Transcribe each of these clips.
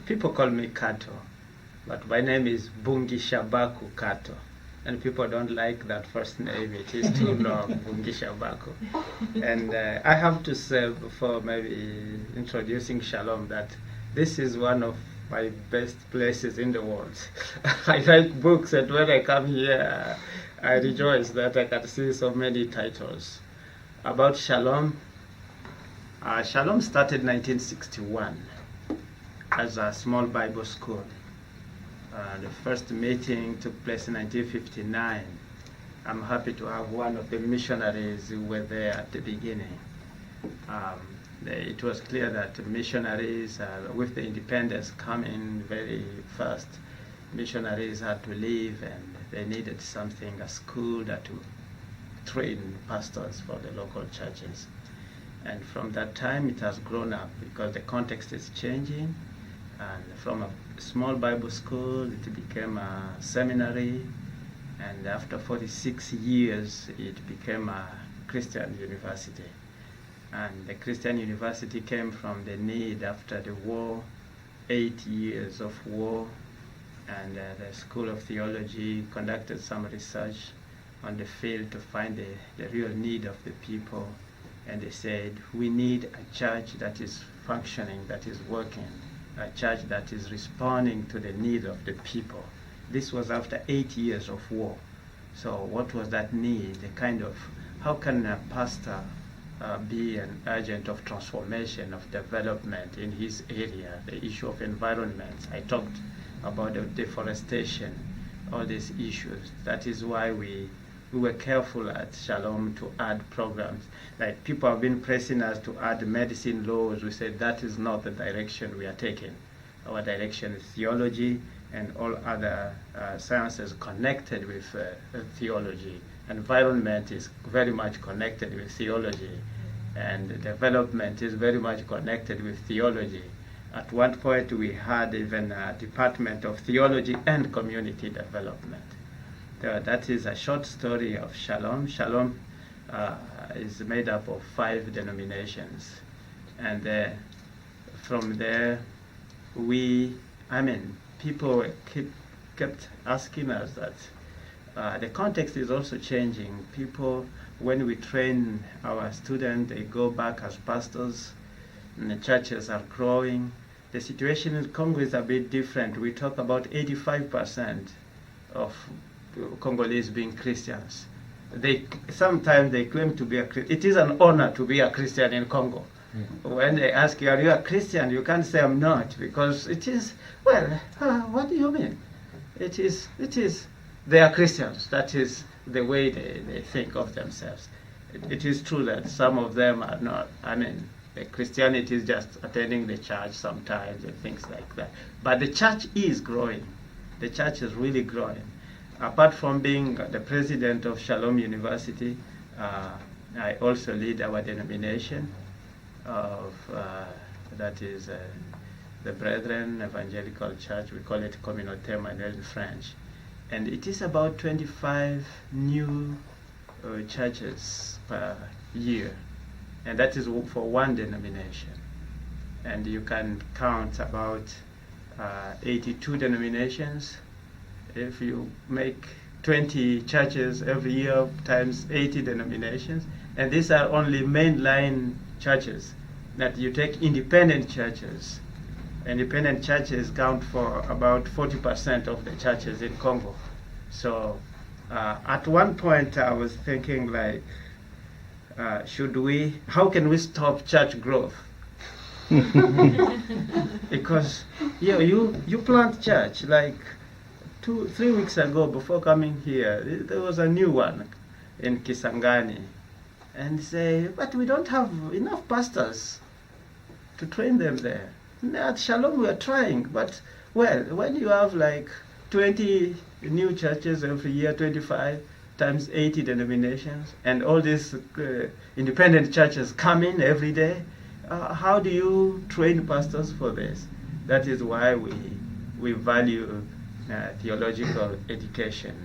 People call me Katho, but my name is Bungishabaku Katho. And people don't like that first name. It is too long, Bungishabaku. And I have to say, before maybe introducing Shalom, that this is one of my best places in the world. I like books, and when I come here, I rejoice that I can see so many titles. About Shalom, Shalom started 1961 as a small Bible school. The first meeting took place in 1959. I'm happy to have one of the missionaries who were there at the beginning. It was clear that missionaries, with the independence coming very fast, missionaries had to leave, and they needed something, a school that would train pastors for the local churches. And from that time it has grown up because the context is changing, and from a small Bible school it became a seminary, and after 46 years it became a Christian university. And the Christian university came from the need after the war, 8 years of war, and the School of Theology conducted some research on the field to find the real need of the people. And they said, we need a church that is functioning, that is working, a church that is responding to the needs of the people. This was after 8 years of war. So what was that need? The kind of, how can a pastor be an agent of transformation, of development in his area? The issue of environment. I talked about the deforestation, all these issues. That is why we were careful at Shalom to add programs. Like, people have been pressing us to add medicine laws. We said that is not the direction we are taking. Our direction is theology and all other sciences connected with theology. Environment is very much connected with theology, and development is very much connected with theology. At one point we had even a department of theology and community development. That is a short story of Shalom. Shalom is made up of 5 denominations. And from there, people kept asking us that the context is also changing. People, when we train our students, they go back as pastors, and the churches are growing. The situation in Congo is a bit different. We talk about 85% of Congolese being Christians. Sometimes they claim to be a Christian. It is an honor to be a Christian in Congo. Mm-hmm. When they ask you, are you a Christian? You can't say I'm not, because it is, what do you mean? It is, they are Christians. That is the way they think of themselves. It is true that some of them are not. The Christianity is just attending the church sometimes and things like that. But the church is growing. The church is really growing. Apart from being the president of Shalom University, I also lead our denomination of, that is the Brethren Evangelical Church. We call it Communauté Manuel in French. And it is about 25 new churches per year. And that is for one denomination. And you can count about 82 denominations. If you make 20 churches every year times 80 denominations, and these are only mainline churches, that you take independent churches. Independent churches count for about 40% of the churches in Congo. So at one point I was thinking, like, how can we stop church growth? Because you plant church, like 2-3 weeks ago, before coming here, there was a new one in Kisangani, and say, but we don't have enough pastors to train them there. At Shalom we are trying, but when you have like 20 new churches every year, 25 times 80 denominations, and all these independent churches come in every day, how do you train pastors for this? That is why we value theological education,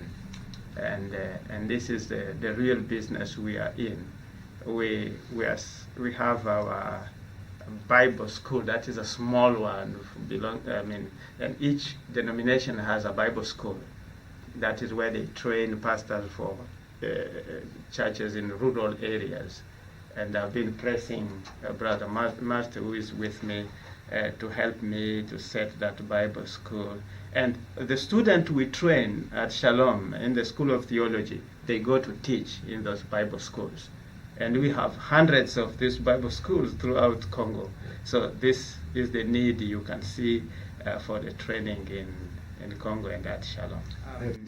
and this is the real business we are in. We have our Bible school that is a small one. And each denomination has a Bible school. That is where they train pastors for churches in rural areas. And I've been pressing Brother Master, who is with me, to help me to set that Bible school. And the students we train at Shalom in the School of Theology, they go to teach in those Bible schools. And we have hundreds of these Bible schools throughout Congo. So this is the need you can see for the training in Congo and at Shalom.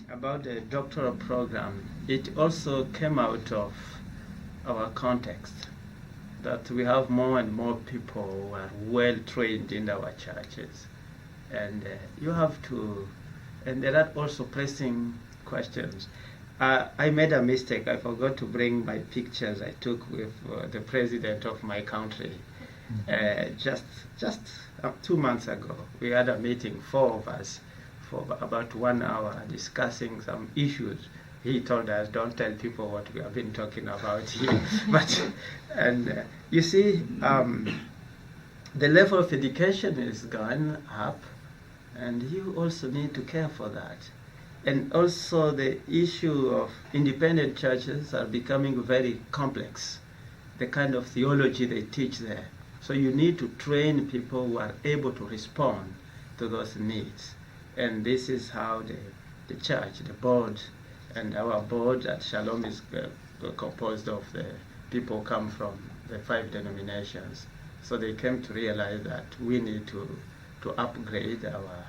About the doctoral program, it also came out of our context, that we have more and more people who are well trained in our churches. And you have to, and there are also pressing questions. I made a mistake. I forgot to bring my pictures I took with the president of my country. Just 2 months ago, we had a meeting, 4 of us, for about 1 hour discussing some issues. He told us, don't tell people what we have been talking about here. You see, the level of education is going up, and you also need to care for that. And also the issue of independent churches are becoming very complex, the kind of theology they teach there. So you need to train people who are able to respond to those needs. And this is how the church, the board, and our board at Shalom is composed of the people come from the 5 denominations. So they came to realize that we need to upgrade our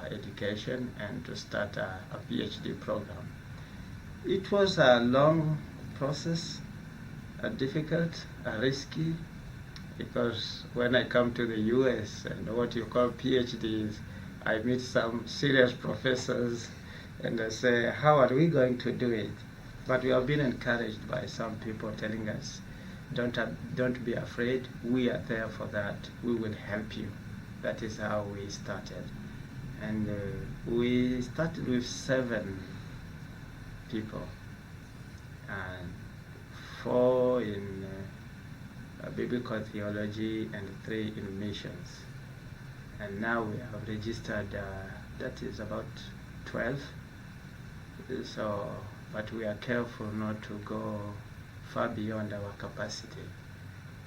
education and to start a PhD program. It was a long process, difficult, risky, because when I come to the US and what you call PhDs, I meet some serious professors and I say, how are we going to do it? But we have been encouraged by some people telling us, don't be afraid, we are there for that, we will help you. That is how we started. And we started with 7 people, and 4 in biblical theology and 3 in missions. And now we have registered, that is about 12. So, but we are careful not to go far beyond our capacity.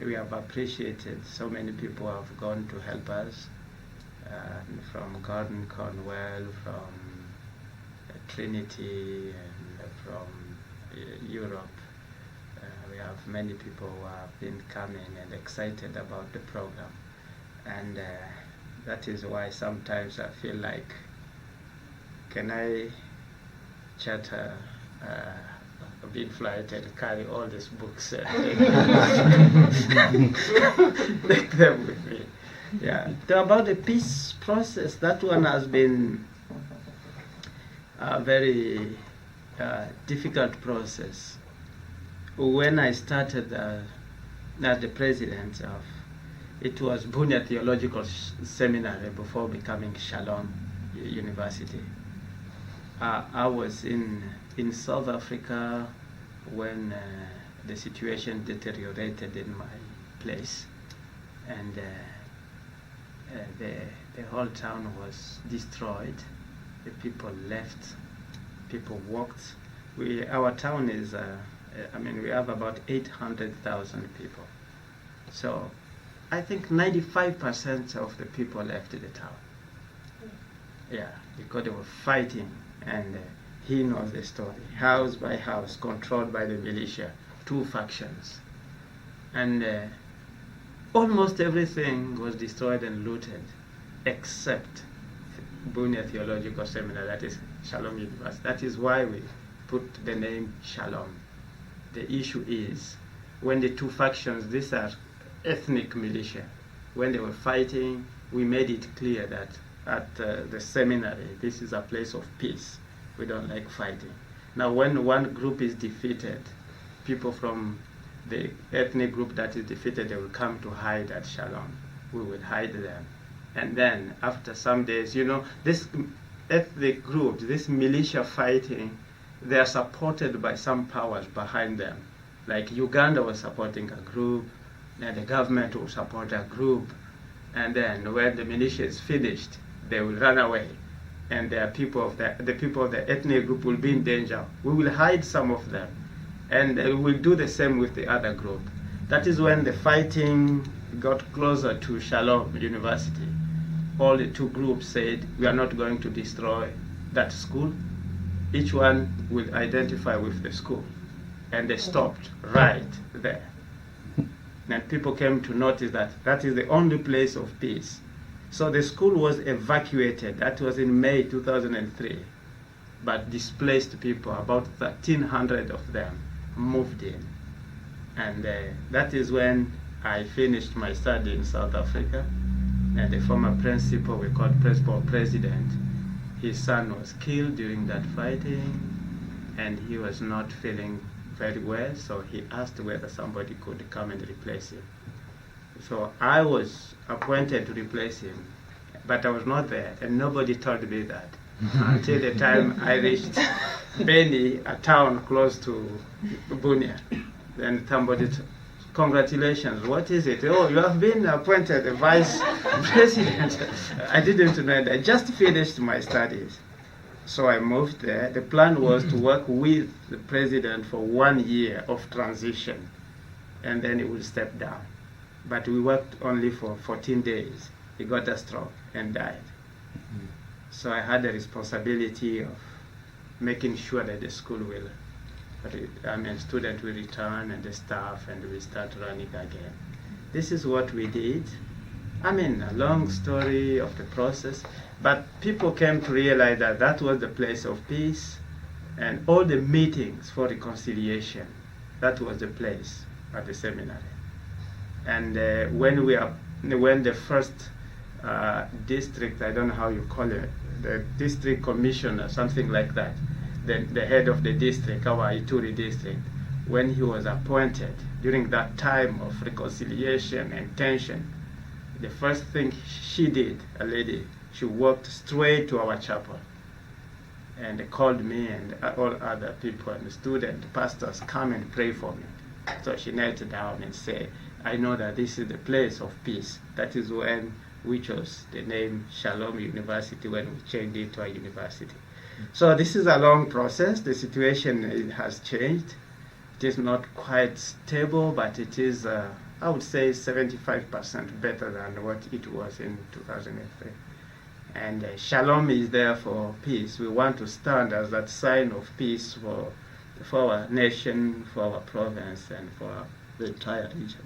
We have appreciated so many people have gone to help us, from Gordon Cornwell, from Trinity, and from Europe. We have many people who have been coming and excited about the program. And that is why sometimes I feel like, can I charter a big flight and carry all these books take them with me? Yeah. About the peace process, that one has been a very difficult process. When I started as the president of, it was Bunia Theological Seminary before becoming Shalom University. I was in South Africa when the situation deteriorated in my place, and the whole town was destroyed. The people left, people walked. Our town is, we have about 800,000 people. So I think 95% of the people left the town. Yeah, because they were fighting, and he knows the story. House by house, controlled by the militia, 2 factions. And almost everything was destroyed and looted, except Bunia Theological Seminary, that is Shalom University. That is why we put the name Shalom. The issue is, when the 2 factions, these are ethnic militia, when they were fighting, we made it clear that at the seminary, this is a place of peace. We don't like fighting. Now, when one group is defeated, people from the ethnic group that is defeated, they will come to hide at Shalom. We will hide them. And then, after some days, this ethnic group, this militia fighting, they are supported by some powers behind them. Like Uganda was supporting a group, Then the government will support a group, and then when the militia is finished, they will run away, and the people of the ethnic group will be in danger. We will hide some of them, and we will do the same with the other group. That is when the fighting got closer to Shalom University. All the two groups said, we are not going to destroy that school. Each one will identify with the school. And they stopped right there. And people came to notice that that is the only place of peace. So the school was evacuated. That was in May 2003. But displaced people, about 1,300 of them, moved in. And that is when I finished my study in South Africa. And the former principal, we called principal president, his son was killed during that fighting, and he was not feeling very well, so he asked whether somebody could come and replace him. So I was appointed to replace him, but I was not there, and nobody told me that until the time I reached Beni, a town close to Bunia. Then somebody congratulations, what is it? Oh, you have been appointed the vice president. I didn't know that. I just finished my studies. So I moved there. The plan was to work with the president for 1 year of transition, and then he would step down. But we worked only for 14 days. He got a stroke and died. So I had the responsibility of making sure that the school will, student will return and the staff, and we start running again. This is what we did. A long story of the process, but people came to realize that that was the place of peace, and all the meetings for reconciliation, that was the place at the seminary. And when the first district, I don't know how you call it, the district commissioner, something like that, the head of the district, our Ituri district, when he was appointed during that time of reconciliation and tension, the first thing she did, a lady, she walked straight to our chapel and called me and all other people and students, pastors, come and pray for me. So she knelt down and said, I know that this is the place of peace. That is when we chose the name Shalom University, when we changed it to a university. So this is a long process. The situation has changed. It is not quite stable, but it is, I would say, 75% better than what it was in 2003. And Shalom is there for peace. We want to stand as that sign of peace for our nation, for our province, and for the entire region.